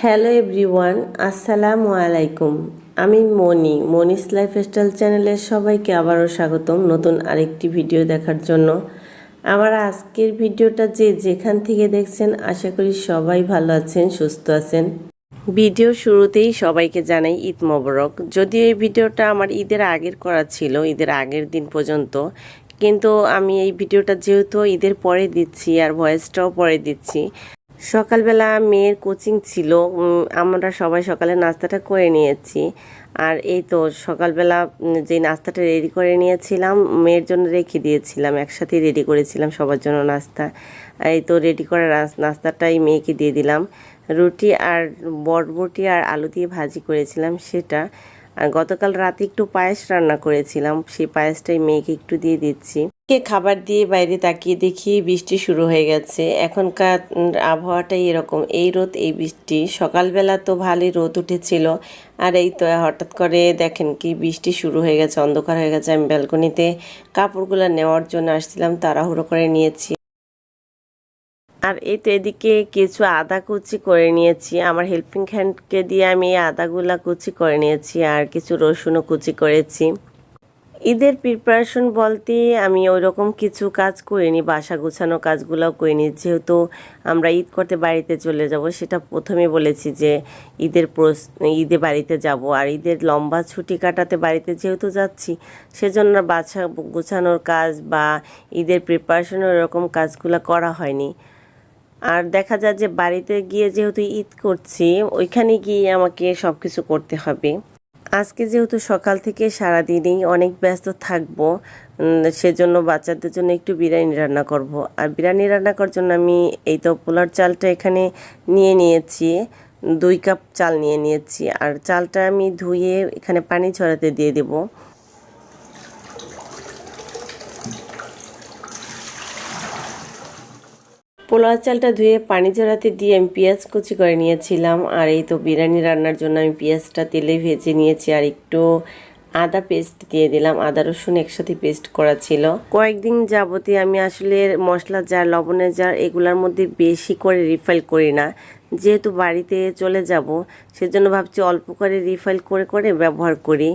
Hello everyone, আসসালামু আলাইকুম। আমি মনিস লাইফস্টাইল চ্যানেলের সবাইকে আবারও স্বাগতম নতুন আরেকটি ভিডিও দেখার জন্য। আমার আজকের ভিডিওটা যে যেখান থেকে দেখছেন আশা করি সবাই ভালো আছেন, সুস্থ আছেন। ভিডিও শুরুতেই সবাইকে জানাই ঈদ মোবারক। যদিও এই ভিডিওটা আমার ঈদের আগের করা ছিল, ঈদের আগের দিন পর্যন্ত, কিন্তু আমি এই ভিডিওটা যেহেতু ঈদের পরে দিচ্ছি আর ভয়েসটাও পরে দিচ্ছি। সকালবেলা মেয়ের কোচিং ছিল, আমরা সবাই সকালে নাস্তাটা করে নিয়েছি। আর এই তো সকালবেলা যে নাস্তাটা রেডি করে নিয়েছিলাম মেয়ের জন্য রেখে দিয়েছিলাম, একসাথে রেডি করেছিলাম সবার জন্য নাস্তা। এই তো রেডি করা নাস্তাটাই মেয়েকে দিয়ে দিলাম। রুটি আর বরবটি আর আলু দিয়ে ভাজি করেছিলাম সেটা। আর গতকাল রাতে একটু পায়েস রান্না করেছিলাম, সেই পায়েসটাই মেয়েকে একটু দিয়ে দিচ্ছি। খাবার দিয়ে বাইরে তাকিয়ে দেখি বৃষ্টি শুরু হয়ে গেছে। এখনকার আবহাওয়াটাই এরকম, এই রোদ এই বৃষ্টি। সকালবেলা তো ভালোই রোদ উঠেছিল, আর এই তো হঠাৎ করে দেখেন কি বৃষ্টি শুরু হয়ে গেছে, অন্ধকার হয়ে গেছে। আমি ব্যালকনিতে কাপড়গুলো নেওয়ার জন্য আসছিলাম, তাড়াহুড়ো করে নিয়েছি। আর এই তো এদিকে কিছু আদা কুচি করে নিয়েছি, আমার হেল্পিং হ্যান্ডকে দিয়ে আমি এই আদাগুলা কুচি করে নিয়েছি, আর কিছু রসুনও কুচি করেছি। ঈদের প্রিপারেশন বলতে আমি ওই রকম কিছু কাজ করিনি, বাসা গোছানো কাজগুলোও করিনি। যেহেতু আমরা ঈদ করতে বাড়িতে চলে যাব, সেটা প্রথমে বলেছি যে ঈদে বাড়িতে যাব, আর ঈদের লম্বা ছুটি কাটাতে বাড়িতে যেহেতু যাচ্ছি, সেজন্য বাসা গোছানোর কাজ বা ঈদের প্রিপারেশনের এরকম কাজগুলো করা হয়নি। আর দেখা যায় যে বাড়িতে গিয়ে যেহেতু ঈদ করছি, ওইখানে গিয়ে আমাকে সব কিছু করতে হবে। আজকে যেহেতু সকাল থেকে সারাদিনই অনেক ব্যস্ত থাকবো, সেজন্য বাচ্চাদের জন্য একটু বিরিয়ানি রান্না করব। আর বিরিয়ানি রান্না করার জন্য আমি এই তো পোলার চালটা এখানে নিয়ে নিয়েছি, 2 কাপ চাল নিয়ে নিয়েছি। আর চালটা আমি ধুয়ে এখানে পানি ঝরাতে দিয়ে দেবো। পোলাও চালটা ধুয়ে পানি ঝরাতে দিয়ে আমি পেঁয়াজ কুচি করে নিয়েছিলাম। আর এই তো বিরিয়ানি রান্নার জন্য আমি পেঁয়াজটা তেলে ভেজে নিয়েছি, আর একটু আদা পেস্ট দিয়ে দিলাম। আদা রসুন একসাথে পেস্ট করা ছিল। কয়েকদিন যাবতীয় আমি আসলে মশলা জার, লবণের জার এগুলোর মধ্যে বেশি করে রিফাইল করি না। যেহেতু বাড়িতে চলে যাব, সেজন্য ভাবছি অল্প করে রিফাইল করে করে ব্যবহার করি।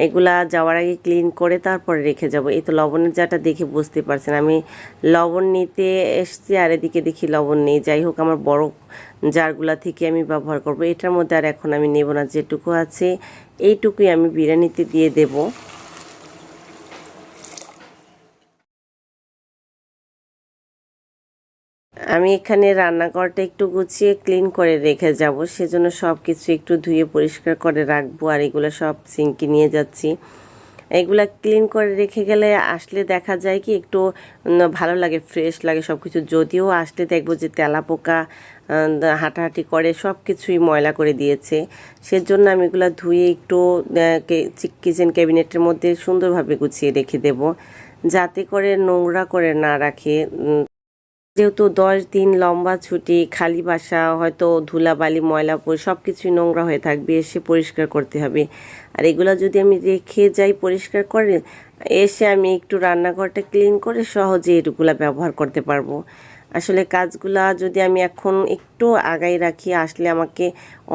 এগুলা যাওয়ার আগে ক্লিন করে তারপরে রেখে যাব। এই তো লবণের জারটা দেখে বুঝতে পারছেন আমি লবণ নিতে এসছি, আর এদিকে দেখি লবণ নেই। যাই হোক, আমার বড় জারগুলা থেকে আমি ব্যবহার করব। এটার মধ্যে আর এখন আমি নেব না, যেটুকু আছে এইটুকুই আমি বিরিয়ানিতে দিয়ে দেব। আমি এখানে রান্নাঘরটা একটু গুছিয়ে ক্লিন করে রেখে যাব, সেজন্য সব কিছু একটু ধুয়ে পরিষ্কার করে রাখবো। আর এগুলো সব সিঙ্কে নিয়ে যাচ্ছি। এগুলা ক্লিন করে রেখে গেলে আসলে দেখা যায় কি একটু ভালো লাগে, ফ্রেশ লাগে সব কিছু। যদিও আসলে দেখবো যে তেলাপোকা হাঁটাহাঁটি করে, সব কিছুই ময়লা করে দিয়েছে। সেজন্য আমি এগুলো ধুয়ে একটু কিচেন ক্যাবিনেটের মধ্যে সুন্দরভাবে গুছিয়ে রেখে দেব, যাতে করে নোংরা করে না রাখে। যেহেতু 10 দিন লম্বা ছুটি, খালি বাসা, হয়তো ধুলাবালি ময়লা সব কিছুই নোংরা হয়ে থাকবে, এসে পরিষ্কার করতে হবে। আর এগুলো যদি আমি রেখে যাই পরিষ্কার করে, এসে আমি একটু রান্নাঘরটা ক্লিন করে সহজে এগুলো ব্যবহার করতে পারবো। আসলে কাজগুলা যদি আমি এখন একটু আগাই রাখি, আসলে আমাকে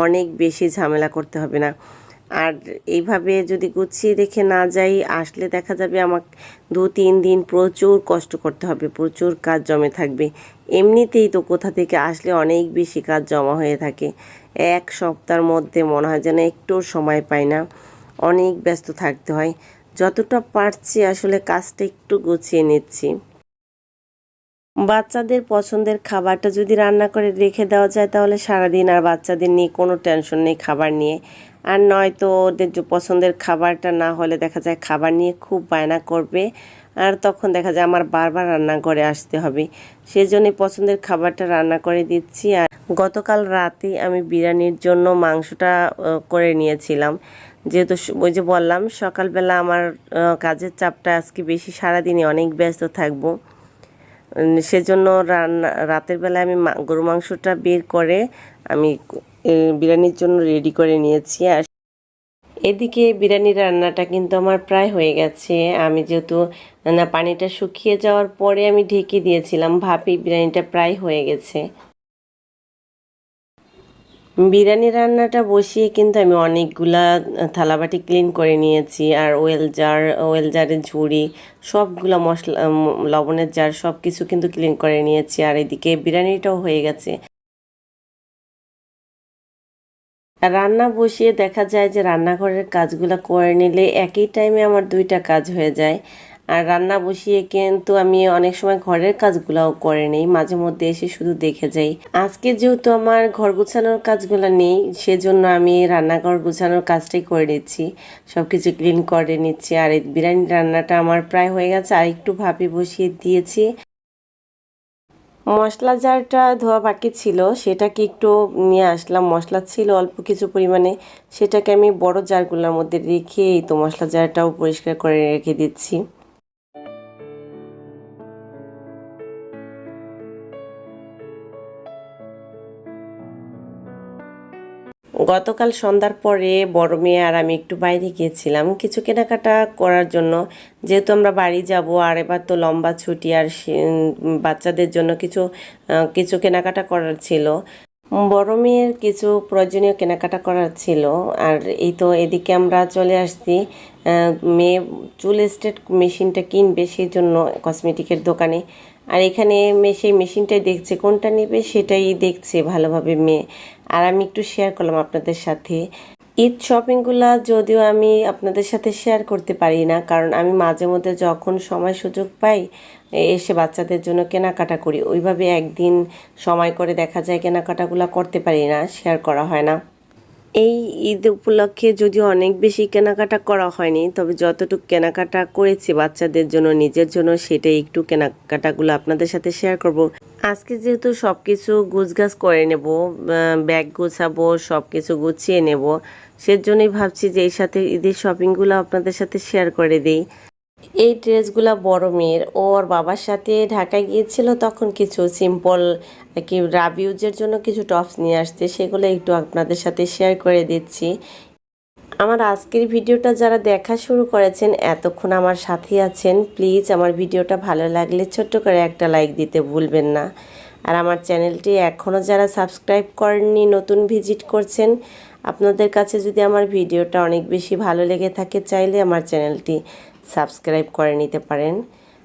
অনেক বেশি ঝামেলা করতে হবে না। আর এইভাবে যদি গুছিয়ে রেখে না যাই, আসলে দেখা যাবে আমাকে 2-3 দিন প্রচুর কষ্ট করতে হবে, প্রচুর কাজ জমে থাকবে। এমনিতেই তো কোথা থেকে আসলে অনেক বেশি কাজ জমা হয়ে থাকে। এক সপ্তাহের মধ্যে মনে হয় যেন একটু সময় পাই না, অনেক ব্যস্ত থাকতে হয়। যতটা পারছি আসলে কাজটা একটু গুছিয়ে নিচ্ছি। বাচ্চাদের পছন্দের খাবারটা যদি রান্না করে রেখে দেওয়া যায়, তাহলে সারাদিন আর বাচ্চাদের নিয়ে কোনো টেনশন নেই খাবার নিয়ে। আর নয়তো ওদের যে পছন্দের খাবারটা না হলে দেখা যায় খাবার নিয়ে খুব বায়না করবে, আর তখন দেখা যায় আমার বারবার রান্নাঘরে আসতে হবে। সেজন্যই পছন্দের খাবারটা রান্না করে দিচ্ছি। আর গতকাল রাতে আমি বিরিয়ানির জন্য মাংসটা করে নিয়েছিলাম। যেহেতু ওই যে বললাম সকালবেলা আমার কাজের চাপটা আজকে বেশি, সারাদিনই অনেক ব্যস্ত থাকবো। সেজন্য রাতের বেলায় আমি গরু মাংসটা বের করে আমি বিরিয়ানির জন্য রেডি করে নিয়েছি। আর এদিকে বিরিয়ানি রান্নাটা কিন্তু আমার প্রায় হয়ে গেছে। আমি যেহেতু পানিটা শুকিয়ে যাওয়ার পরে আমি ঢেকে দিয়েছিলাম, ভাবি বিরিয়ানিটা প্রায় হয়ে গেছে। বিরিয়ানি রান্নাটা বসিয়ে কিন্তু আমি অনেকগুলা থালাবাটি ক্লিন করে নিয়েছি, আর ওয়েল জারের ঝুড়ি সবগুলা মশলা লবণের জার সব কিছু কিন্তু ক্লিন করে নিয়েছি। আর এদিকে বিরিয়ানিটাও হয়ে গেছে। রান্না বসিয়ে দেখা যায় যে রান্নাঘরের কাজগুলো করে নিলে একই টাইমে আমার দুইটা কাজ হয়ে যায়। আর রান্না বসিয়ে কিন্তু আমি অনেক সময় ঘরের কাজগুলোও করে নেই, মাঝে মধ্যে এসে শুধু দেখে যাই। আজকে যেহেতু আমার ঘর গুছানোর কাজগুলো নেই, সেজন্য আমি রান্নাঘর গুছানোর কাজটাই করে নিচ্ছি, সব কিছু ক্লিন করে নিচ্ছি। আর এই বিরিয়ানি রান্নাটা আমার প্রায় হয়ে গেছে, আর একটু ভাপে বসিয়ে দিয়েছি। মশলা জারটা ধোয়া বাকি ছিল, সেটাকে একটু নিয়ে আসলাম। মশলা ছিল অল্প কিছু পরিমাণে, সেটাকে আমি বড় জারগুলোর মধ্যে রেখে এই তো মশলা জারটাও পরিষ্কার করে রেখে দিচ্ছি। গতকাল সন্ধ্যার পরে বড় মেয়ে আর আমি একটু বাইরে গিয়েছিলাম কিছু কেনাকাটা করার জন্য, যেহেতু আমরা বাড়ি যাব। আর এবার তো লম্বা ছুটি, আর বাচ্চাদের জন্য কিছু কিছু কেনাকাটা করার ছিল। বড় মেয়ের কিছু প্রয়োজনীয় কেনাকাটা করার ছিল। আর এই তো এদিকে আমরা চলে আসছি। মেয়ে চুল স্ট্রেট মেশিনটা কিনবে, সেই জন্য কসমেটিকের দোকানে। আর এখানে সেই মেশিনটাই দেখছে, কোনটা নেবে সেটাই দেখছে ভালোভাবে মেয়ে। আর আমি একটু শেয়ার করলাম আপনাদের সাথে। ঈদ শপিংগুলো যদিও আমি আপনাদের সাথে শেয়ার করতে পারি না, কারণ আমি মাঝে মধ্যে যখন সময় সুযোগ পাই এসে বাচ্চাদের জন্য কেনাকাটা করি। ওইভাবে একদিন সময় করে দেখা যায় কেনাকাটাগুলো করতে পারি না, শেয়ার করা হয় না। এই ঈদ উপলক্ষে যদিও অনেক বেশি কেনাকাটা করা হয়নি, তবে যতটুকু কেনাকাটা করেছি বাচ্চাদের জন্য, নিজের জন্য, সেটাই একটু কেনাকাটাগুলো আপনাদের সাথে শেয়ার করব। আজকে যেহেতু সব কিছু গুছগাছ করে নেব, ব্যাগ গোছাবো, সব কিছু গুছিয়ে নেব, সেজন্যই ভাবছি যে এই সাথে ঈদের শপিংগুলো আপনাদের সাথে শেয়ার করে দিই। এই ড্রেসগুলা বড় মেয়ের, ওর বাবার সাথে ঢাকায় গিয়েছিল, তখন কিছু সিম্পল কি রাব ইউজের জন্য কিছু টপস নিয়ে আসছে, সেগুলো একটু আপনাদের সাথে শেয়ার করে দিচ্ছি। আমার আজকের ভিডিওটা যারা দেখা শুরু করেছেন, এতক্ষণ আমার সাথে আছেন, প্লিজ আমার ভিডিওটা ভালো লাগলে ছোট্ট করে একটা লাইক দিতে ভুলবেন না। আর আমার চ্যানেলটি এখনও যারা সাবস্ক্রাইব করেননি, নতুন ভিজিট করছেন, আপনাদের কাছে যদি আমার ভিডিওটা অনেক বেশি ভালো লেগে থাকে, চাইলে আমার চ্যানেলটি সাবস্ক্রাইব করে নিতে পারেন।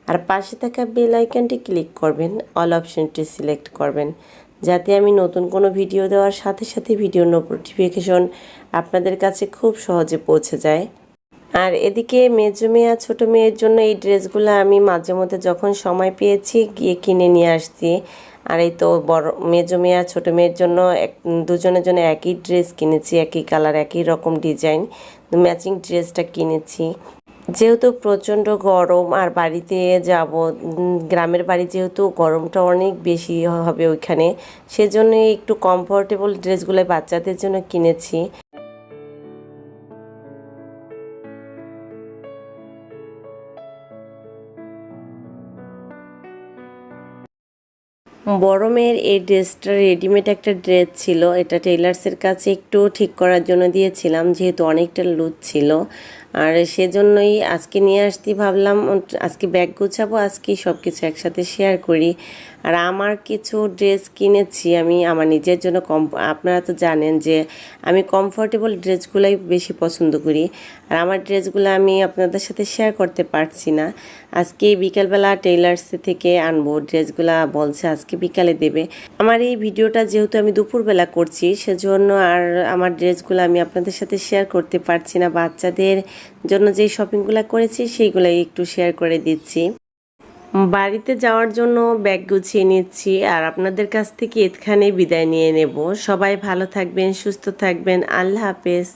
আর পাশে থাকা বেল আইকনটি ক্লিক করবেন, অল অপশনটি সিলেক্ট করবেন, যাতে আমি নতুন কোনো ভিডিও দেওয়ার সাথে সাথে ভিডিও নোটিফিকেশন আপনাদের কাছে খুব সহজে পৌঁছে যায়। আর এদিকে মেজো মেয়ে আর ছোটো মেয়ের জন্য এই ড্রেসগুলো আমি মাঝে মধ্যে যখন সময় পেয়েছি গিয়ে কিনে নিয়ে আসছি। আর এই তো বড় মেজো মেয়ে আর ছোটো মেয়ের জন্য দুজনের জন্য একই ড্রেস কিনেছি, একই কালার, একই রকম ডিজাইন, ম্যাচিং ড্রেসটা কিনেছি। যেহেতু প্রচণ্ড গরম আর বাড়িতে যাব, গ্রামের বাড়ি যেহেতু গরমটা অনেক বেশি হবে ওইখানে, সেজন্য একটু কমফোর্টেবল ড্রেসগুলো বাচ্চাদের জন্য কিনেছি। বড় মেয়ের এই ড্রেসটা রেডিমেড একটা ড্রেস ছিল, এটা টেইলার্সের কাছে একটু ঠিক করার জন্য দিয়েছিলাম, যেহেতু অনেকটা লুজ ছিল। আর সেজন্যই আজকে নিয়ে আসতে ভাবলাম, আজকে ব্যাগ গুছাবো, আজকে সব কিছু একসাথে শেয়ার করি। আর আমার কিছু ড্রেস কিনেছি আমি আমার নিজের জন্য। আপনারা তো জানেন যে আমি কমফোর্টেবল ড্রেসগুলোই বেশি পছন্দ করি, আর আমার ড্রেসগুলো আমি আপনাদের সাথে শেয়ার করতে পারছি না। আজকে বিকালবেলা টেইলার্স থেকে আনবো ড্রেসগুলো, বলছে আজকে বিকালে দেবে। আমার এই ভিডিওটা যেহেতু আমি দুপুরবেলা করছি, সেজন্য আর আমার ড্রেসগুলো আমি আপনাদের সাথে শেয়ার করতে পারছি না। বাচ্চাদের জন্য যেই শপিংগুলো করেছি সেইগুলাই একটু শেয়ার করে দিচ্ছি। বাড়িতে যাওয়ার জন্য ব্যাগ গুছিয়ে নিচ্ছি, আর আপনাদের কাছ থেকে এখানে বিদায় নিয়ে নেব। সবাই ভালো থাকবেন, সুস্থ থাকবেন, আল্লাহ হাফেজ।